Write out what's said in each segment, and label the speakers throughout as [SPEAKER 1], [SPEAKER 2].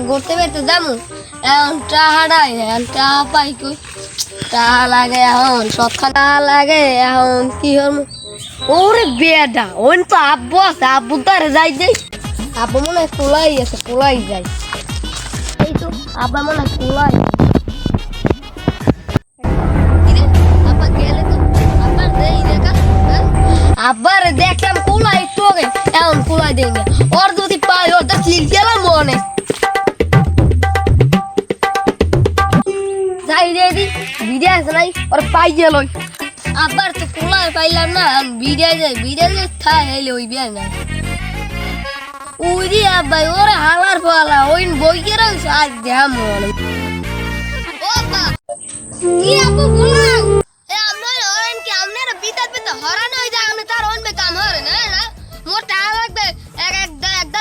[SPEAKER 1] ঘুরতে বেরতে যাবো এখন টাহাড়াই এখন টাহা পাই কই টাহা লাগে এখন সৎখানা লাগে এখন কি হল ওরে বেডা ওন তো আব্বু আছে আব্বু তারে যাই যাই আব্বু মনে হয় কোলাই আছে কোলাই যাই এই তো আব্বা মনে হয় কোলাই আবার দেখলাম কোলাই তোকে এখন কোলাই দেই না ওর যদি পাই ওর তো ঠিক গেলাম মনে যাই রেডি ভিডিও আছে নাই ওর পাই গেল আবার তো কোলাই পাইলাম না ভিডিও যাই থাই হইলে ওই বিয়া না ওই দি আব্বাই ওরে হালার পালা ওই বই কে রাখ আজ দেয়া মনে ও বা কি আপু বলাও এ আমরা ওরেন কি আমরা বিতাত বিতা হরান হই যায় আমরা তার ওন বে কাম হরে না না মোর টাকা লাগবে এক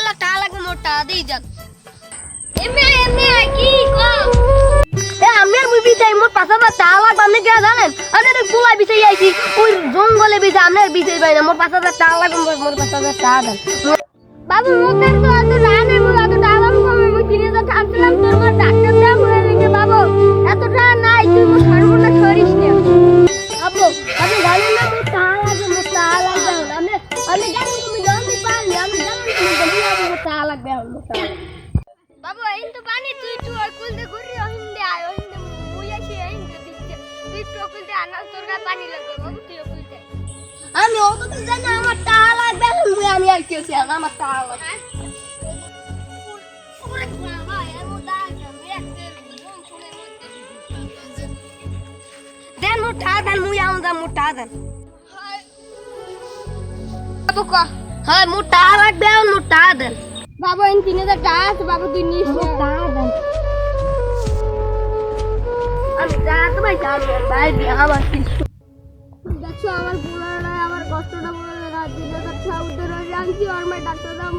[SPEAKER 1] লাখ টাকা লাগবে মোর টাকা দেই যান এমনি কি কো এ আমরা মুভি তাই মোর পাছা টাকা লাগবে আপনি কি জানেন আমরা তো গোলা বিছাই আইছি ওই জঙ্গলে বিছা আমরা বিছাই পাই না মোর পাছা টাকা লাগবে মোর পাছা টাকা দেন বাবু মোদের তো এত রানে মোর এত টাকা আমি কমে মই 3000 টাকা দিলাম তোর মোর ডাক্তার দাম হয়ে গেছে বাবু এত টাকা নাই তুই মোর সর্বনাশ করিস না আপু আপনি জানেন না তো টাকা লাগে মোর টাকা লাগবে আমি জানি তুমি জানতে পারলি আমি জানি তুমি বলি আমার টাকা লাগবে বাবু এই তো পানি তুই ওই কুলতে ঘুরি ওহিন্দে আয় ওহিন্দে মুই আসি ওহিন্দে দিচ্ছে তুই কুলতে আনা তোর গায়ে পানি লাগবে বাবু তুই কুলতে আমি ও তো জানি আমার টাকা লাগবে আমি আর কেউ চাই আমার টাকা লাগবে ওরে বাবা এর মধ্যে দেন মোটা দেন মুই আউন যা মোটা দেন বাবু ক হ্যাঁ মোটা লাগবে আর মোটা দেন বাবু ইন 3000 টাকা আছে বাবু তুই নিস মোটা দেন আমি রাত ভাই যাবো ভাই আমার কিছু দেখছো আমার পুরানো আমার কষ্টটা পুরো দিনে কথা উঠে রয়ে যাচ্ছি আর मैं ডাক্তার দাম